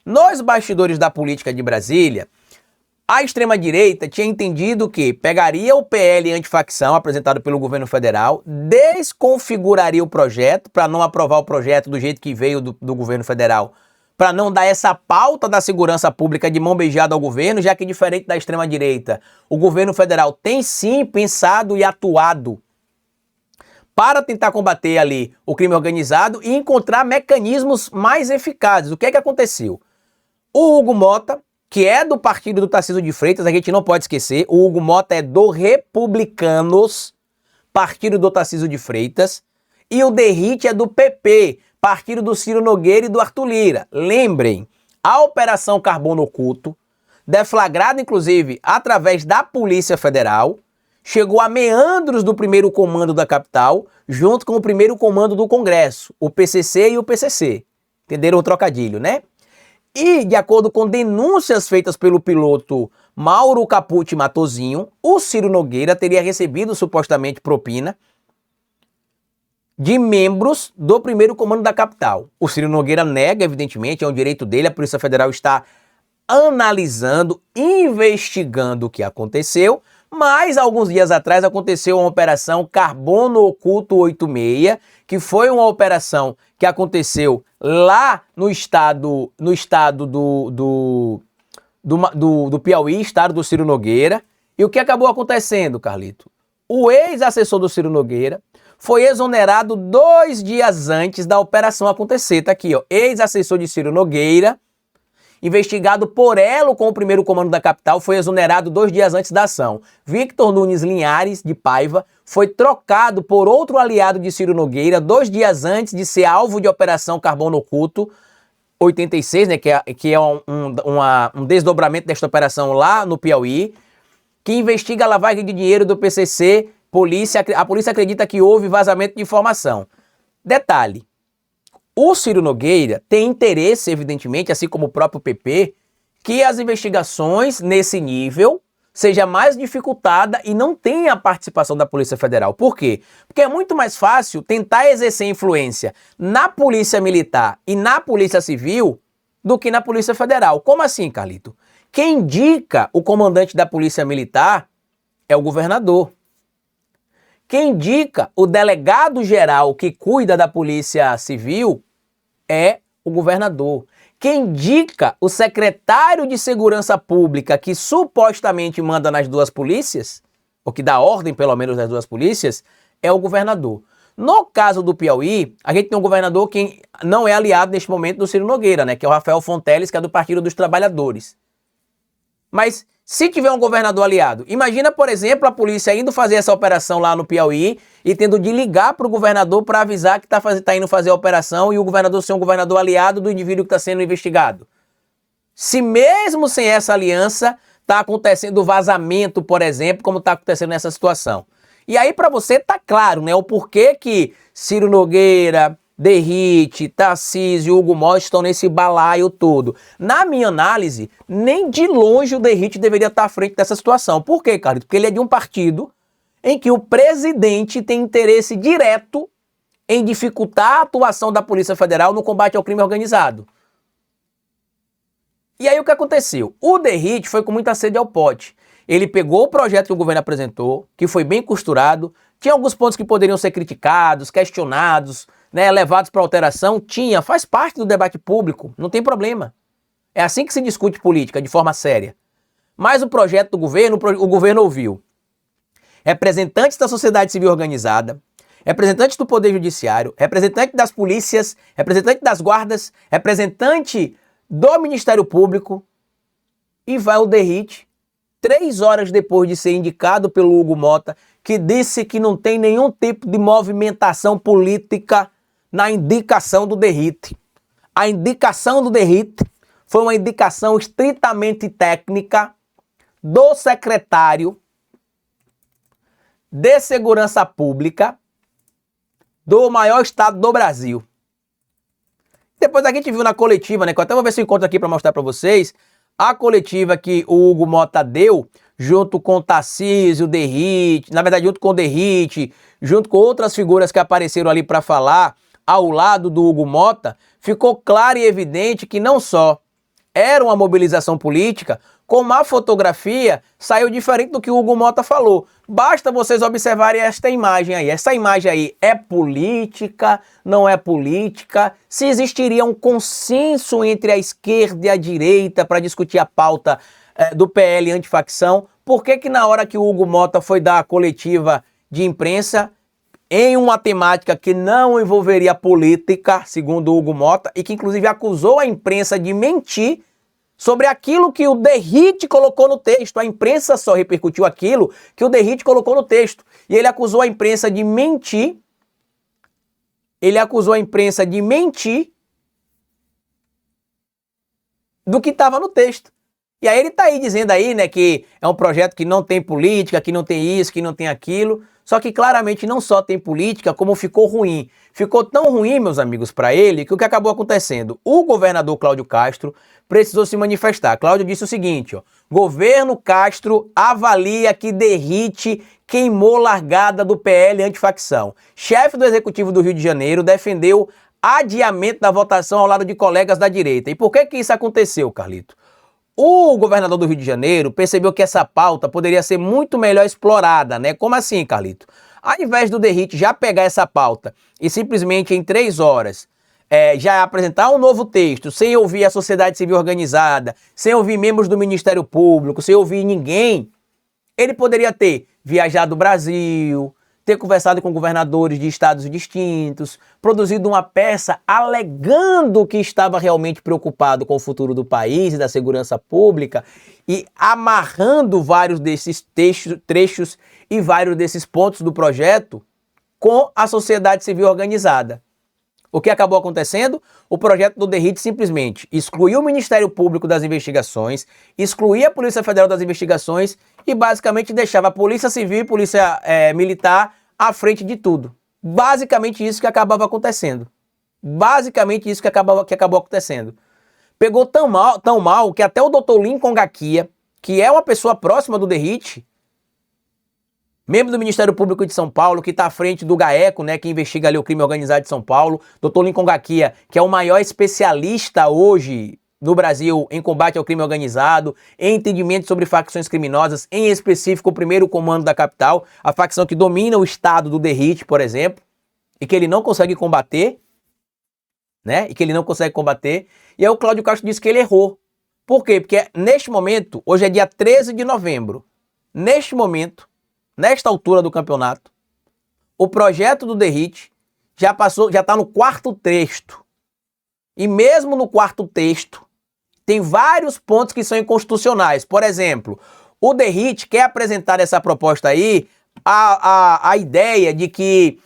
Nos bastidores da política de Brasília, a extrema-direita tinha entendido que pegaria o PL antifacção apresentado pelo governo federal, desconfiguraria o projeto para não aprovar o projeto do jeito que veio do governo federal, para não dar essa pauta da segurança pública de mão beijada ao governo, já que diferente da extrema-direita, o governo federal tem sim pensado e atuado para tentar combater ali o crime organizado e encontrar mecanismos mais eficazes. O que é que aconteceu? O Hugo Mota, que é do partido do Tarcísio de Freitas, a gente não pode esquecer, o Hugo Mota é do Republicanos, partido do Tarcísio de Freitas, e o Derrite é do PP, partido do Ciro Nogueira e do Arthur Lira. Lembrem, a Operação Carbono Oculto, deflagrada inclusive através da Polícia Federal, chegou a meandros do primeiro comando da capital, junto com o primeiro comando do Congresso, o PCC e o PCC. Entenderam o trocadilho, né? E, de acordo com denúncias feitas pelo piloto Mauro Capucci Matozinho, o Ciro Nogueira teria recebido supostamente propina de membros do primeiro comando da capital. O Ciro Nogueira nega, evidentemente, é um direito dele, a Polícia Federal está analisando, investigando o que aconteceu, mas alguns dias atrás aconteceu uma operação Carbono Oculto 86, que foi uma operação que aconteceu lá no estado do Piauí, estado do Ciro Nogueira. E o que acabou acontecendo, Carlito? O ex-assessor do Ciro Nogueira foi exonerado 2 dias antes da operação acontecer. Tá aqui, ó, ex-assessor de Ciro Nogueira, investigado por elo com o primeiro comando da capital, foi exonerado 2 dias antes da ação. Victor Nunes Linhares, de Paiva, foi trocado por outro aliado de Ciro Nogueira 2 dias antes de ser alvo de Operação Carbono Oculto 86, né, que é um desdobramento desta operação lá no Piauí, que investiga a lavagem de dinheiro do PCC. A polícia acredita que houve vazamento de informação. Detalhe, o Ciro Nogueira tem interesse, evidentemente, assim como o próprio PP, que as investigações nesse nível seja mais dificultada e não tenha a participação da Polícia Federal. Por quê? Porque é muito mais fácil tentar exercer influência na Polícia Militar e na Polícia Civil do que na Polícia Federal. Como assim, Carlito? Quem indica o comandante da Polícia Militar é o governador. Quem indica o delegado-geral que cuida da Polícia Civil é o governador. Quem indica o secretário de Segurança Pública que supostamente manda nas duas polícias, ou que dá ordem pelo menos nas duas polícias, é o governador. No caso do Piauí, a gente tem um governador que não é aliado neste momento do Ciro Nogueira, né, que é o Rafael Fonteles, que é do Partido dos Trabalhadores. Mas se tiver um governador aliado, imagina, por exemplo, a polícia indo fazer essa operação lá no Piauí e tendo de ligar para o governador para avisar que tá indo fazer a operação e o governador ser um governador aliado do indivíduo que está sendo investigado. Se mesmo sem essa aliança está acontecendo vazamento, por exemplo, como está acontecendo nessa situação. E aí para você tá claro, né, o porquê que Ciro Nogueira, Derrite, Tarcísio e Hugo Mota estão nesse balaio todo. Na minha análise, nem de longe o Derrite deveria estar à frente dessa situação. Por quê, Carlito? Porque ele é de um partido em que o presidente tem interesse direto em dificultar a atuação da Polícia Federal no combate ao crime organizado. E aí o que aconteceu? O Derrite foi com muita sede ao pote. Ele pegou o projeto que o governo apresentou, que foi bem costurado, tinha alguns pontos que poderiam ser criticados, questionados, né, levados para alteração, faz parte do debate público, não tem problema. É assim que se discute política, de forma séria. Mas o projeto do governo, o governo ouviu representantes da sociedade civil organizada, representantes do Poder Judiciário, representante das polícias, representante das guardas, representante do Ministério Público, e vai o Derrite, 3 horas depois de ser indicado pelo Hugo Mota, que disse que não tem nenhum tipo de movimentação política na indicação do Derrite. A indicação do Derrite foi uma indicação estritamente técnica do secretário de Segurança Pública do maior estado do Brasil. Depois a gente viu na coletiva, né, que eu até vou ver se eu encontro aqui para mostrar para vocês, a coletiva que o Hugo Mota deu, junto com o Tarcísio, o Derrite, na verdade junto com o Derrite, junto com outras figuras que apareceram ali para falar ao lado do Hugo Mota, ficou claro e evidente que não só era uma mobilização política, com a fotografia saiu diferente do que o Hugo Mota falou. Basta vocês observarem esta imagem aí. Essa imagem aí é política, não é política? Se existiria um consenso entre a esquerda e a direita para discutir a pauta do PL antifacção, por que que na hora que o Hugo Mota foi dar a coletiva de imprensa, em uma temática que não envolveria política, segundo o Hugo Mota, e que inclusive acusou a imprensa de mentir sobre aquilo que o Derrite colocou no texto. A imprensa só repercutiu aquilo que o Derrite colocou no texto. E ele acusou a imprensa de mentir. Ele acusou a imprensa de mentir do que estava no texto. E aí ele está aí dizendo aí, né, que é um projeto que não tem política, que não tem isso, que não tem aquilo. Só que claramente não só tem política, como ficou ruim. Ficou tão ruim, meus amigos, para ele, que o que acabou acontecendo? O governador Cláudio Castro precisou se manifestar. Cláudio disse o seguinte, ó: governo Castro avalia que Derrite queimou largada do PL antifacção. Chefe do Executivo do Rio de Janeiro defendeu adiamento da votação ao lado de colegas da direita. E por que que isso aconteceu, Carlito? O governador do Rio de Janeiro percebeu que essa pauta poderia ser muito melhor explorada, né? Como assim, Carlito? Ao invés do Derrite já pegar essa pauta e simplesmente em 3 horas já apresentar um novo texto, sem ouvir a sociedade civil organizada, sem ouvir membros do Ministério Público, sem ouvir ninguém, ele poderia ter viajado o Brasil, ter conversado com governadores de estados distintos, produzido uma peça alegando que estava realmente preocupado com o futuro do país e da segurança pública e amarrando vários desses trechos e vários desses pontos do projeto com a sociedade civil organizada. O que acabou acontecendo? O projeto do Derrite simplesmente excluiu o Ministério Público das investigações, excluía a Polícia Federal das investigações e basicamente deixava a Polícia Civil e Polícia Militar à frente de tudo. Basicamente isso que acabava acontecendo. Basicamente isso que acabou acontecendo. Pegou tão mal que até o Dr. Lincoln Gaquia, que é uma pessoa próxima do Derrite, membro do Ministério Público de São Paulo, que está à frente do GAECO, né, que investiga ali o crime organizado de São Paulo, Dr. Lincoln Gaquia, que é o maior especialista hoje no Brasil em combate ao crime organizado, em entendimento sobre facções criminosas, em específico o primeiro comando da capital, a facção que domina o estado do Derrite, por exemplo, e que ele não consegue combater, né? E aí o Cláudio Castro disse que ele errou. Por quê? Porque neste momento, hoje é dia 13 de novembro, neste momento, nesta altura do campeonato, o projeto do Derrite já está no 4º texto. E mesmo no 4º texto, tem vários pontos que são inconstitucionais. Por exemplo, o Derrite quer apresentar essa proposta aí, a ideia de que...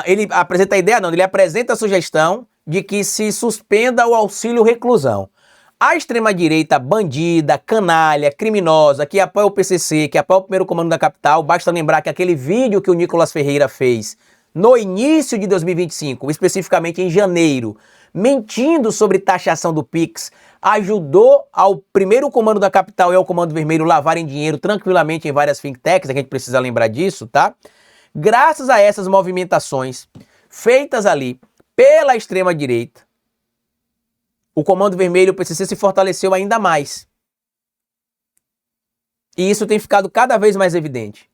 ele apresenta a sugestão de que se suspenda o auxílio reclusão. A extrema-direita bandida, canalha, criminosa, que apoia o PCC, que apoia o primeiro comando da capital, basta lembrar que aquele vídeo que o Nicolas Ferreira fez no início de 2025, especificamente em janeiro, mentindo sobre taxação do Pix, ajudou ao primeiro comando da capital e ao Comando Vermelho lavarem dinheiro tranquilamente em várias fintechs, a gente precisa lembrar disso, tá? Graças a essas movimentações feitas ali pela extrema-direita, o Comando Vermelho e o PCC se fortaleceu ainda mais. E isso tem ficado cada vez mais evidente.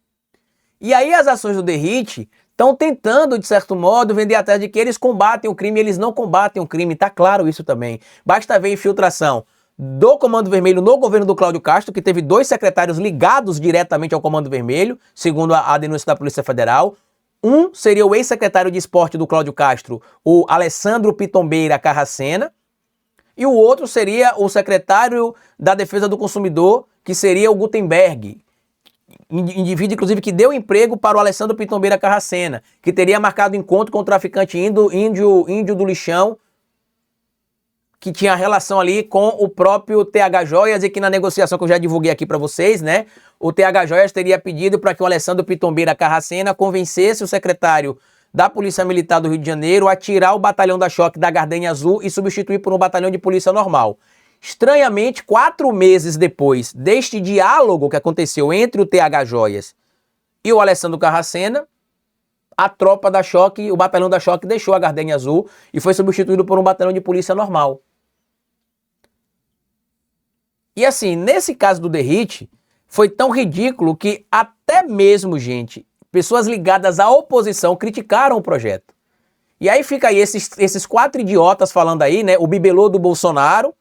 E aí as ações do Derrite estão tentando, de certo modo, vender a tese de que eles combatem o crime, eles não combatem o crime, tá claro isso também. Basta ver a infiltração do Comando Vermelho no governo do Cláudio Castro, que teve 2 secretários ligados diretamente ao Comando Vermelho, segundo a denúncia da Polícia Federal. Um seria o ex-secretário de esporte do Cláudio Castro, o Alessandro Pitombeira Carracena, e o outro seria o secretário da Defesa do Consumidor, que seria o Gutenberg, indivíduo, inclusive, que deu emprego para o Alessandro Pitombeira Carracena, que teria marcado encontro com o traficante índio do lixão, que tinha relação ali com o próprio TH Joias, e que na negociação que eu já divulguei aqui para vocês, né, o TH Joias teria pedido para que o Alessandro Pitombeira Carracena convencesse o secretário da Polícia Militar do Rio de Janeiro a tirar o batalhão da Choque da Gardenia Azul e substituir por um batalhão de polícia normal. Estranhamente, 4 meses depois deste diálogo que aconteceu entre o TH Joias e o Alessandro Carracena, a tropa da Choque, o batalhão da Choque deixou a Gardenia Azul e foi substituído por um batalhão de polícia normal. E assim, nesse caso do Derrite, foi tão ridículo que até mesmo, gente, pessoas ligadas à oposição criticaram o projeto. E aí fica aí esses 4 idiotas falando aí, né? O bibelô do Bolsonaro,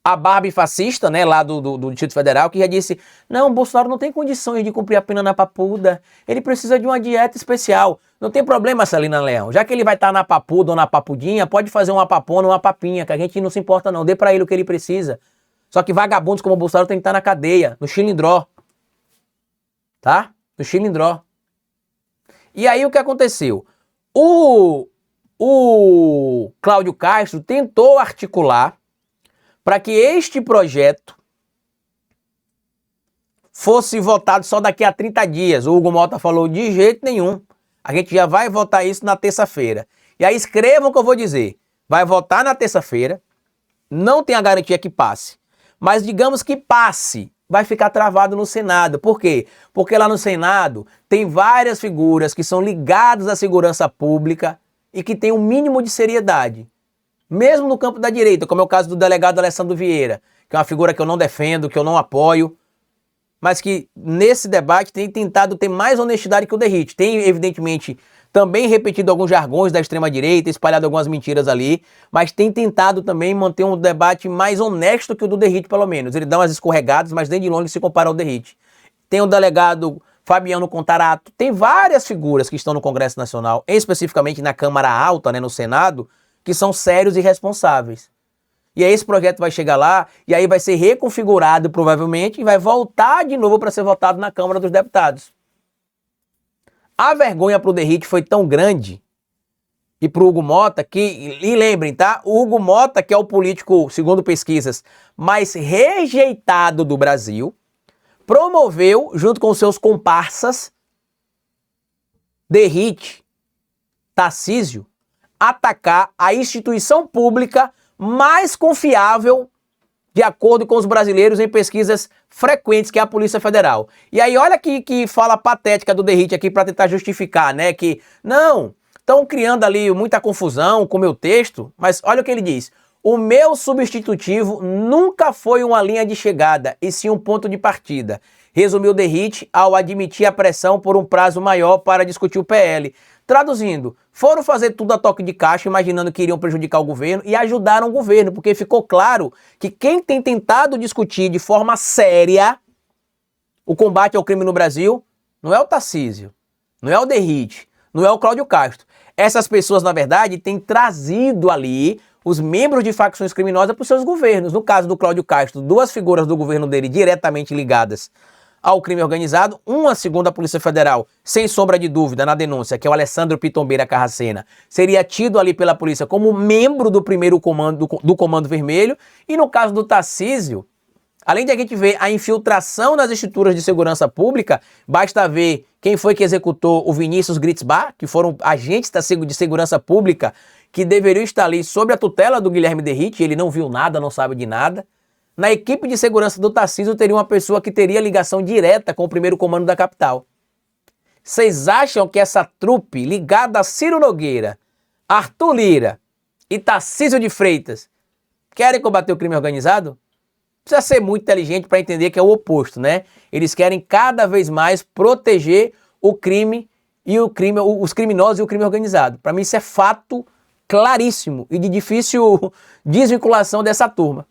a Barbie fascista, né, lá do Distrito Federal, que já disse, não, o Bolsonaro não tem condições de cumprir a pena na Papuda, ele precisa de uma dieta especial. Não tem problema, Celina Leão, já que ele vai estar na Papuda ou na Papudinha, pode fazer uma papona ou uma papinha, que a gente não se importa não, dê pra ele o que ele precisa. Só que vagabundos como o Bolsonaro tem que estar na cadeia, no chilindró, tá? No chilindró. E aí o que aconteceu? O Cláudio Castro tentou articular para que este projeto fosse votado só daqui a 30 dias. O Hugo Mota falou, de jeito nenhum. A gente já vai votar isso na terça-feira. E aí escrevam o que eu vou dizer. Vai votar na terça-feira, não tem a garantia que passe. Mas digamos que passe, vai ficar travado no Senado. Por quê? Porque lá no Senado tem várias figuras que são ligadas à segurança pública e que têm um mínimo de seriedade. Mesmo no campo da direita, como é o caso do delegado Alessandro Vieira, que é uma figura que eu não defendo, que eu não apoio, mas que nesse debate tem tentado ter mais honestidade que o Derrite. Tem, evidentemente, também repetido alguns jargões da extrema-direita, espalhado algumas mentiras ali, mas tem tentado também manter um debate mais honesto que o do Derrite, pelo menos. Ele dá umas escorregadas, mas nem de longe se compara ao Derrite. Tem o delegado Fabiano Contarato, tem várias figuras que estão no Congresso Nacional, especificamente na Câmara Alta, né, no Senado, que são sérios e responsáveis. E aí esse projeto vai chegar lá, e aí vai ser reconfigurado provavelmente, e vai voltar de novo para ser votado na Câmara dos Deputados. A vergonha para o Derrite foi tão grande, e para o Hugo Mota, que, e lembrem, tá? O Hugo Mota, que é o político, segundo pesquisas, mais rejeitado do Brasil, promoveu, junto com seus comparsas, Derrite, Tarcísio, atacar a instituição pública mais confiável, de acordo com os brasileiros em pesquisas frequentes, que é a Polícia Federal. E aí olha que fala patética do Derrite aqui para tentar justificar, né, que não, estão criando ali muita confusão com o meu texto, mas olha o que ele diz. O meu substitutivo nunca foi uma linha de chegada, e sim um ponto de partida, resumiu Derrite ao admitir a pressão por um prazo maior para discutir o PL. Traduzindo, foram fazer tudo a toque de caixa, imaginando que iriam prejudicar o governo, e ajudaram o governo, porque ficou claro que quem tem tentado discutir de forma séria o combate ao crime no Brasil não é o Tarcísio, não é o Derrite, não é o Cláudio Castro. Essas pessoas, na verdade, têm trazido ali os membros de facções criminosas para os seus governos. No caso do Cláudio Castro, 2 figuras do governo dele diretamente ligadas ao crime organizado, uma, segundo a Polícia Federal, sem sombra de dúvida na denúncia, que é o Alessandro Pitombeira Carracena, seria tido ali pela polícia como membro do primeiro comando, do Comando Vermelho, e no caso do Tarcísio, além de a gente ver a infiltração nas estruturas de segurança pública, basta ver quem foi que executou o Vinícius Gritzbach, que foram agentes de segurança pública que deveriam estar ali sob a tutela do Guilherme Derrite, ele não viu nada, não sabe de nada. Na equipe de segurança do Tarcísio teria uma pessoa que teria ligação direta com o primeiro comando da capital. Vocês acham que essa trupe ligada a Ciro Nogueira, Arthur Lira e Tarcísio de Freitas querem combater o crime organizado? Precisa ser muito inteligente para entender que é o oposto, né? Eles querem cada vez mais proteger o crime e os criminosos e o crime organizado. Para mim isso é fato claríssimo e de difícil desvinculação dessa turma.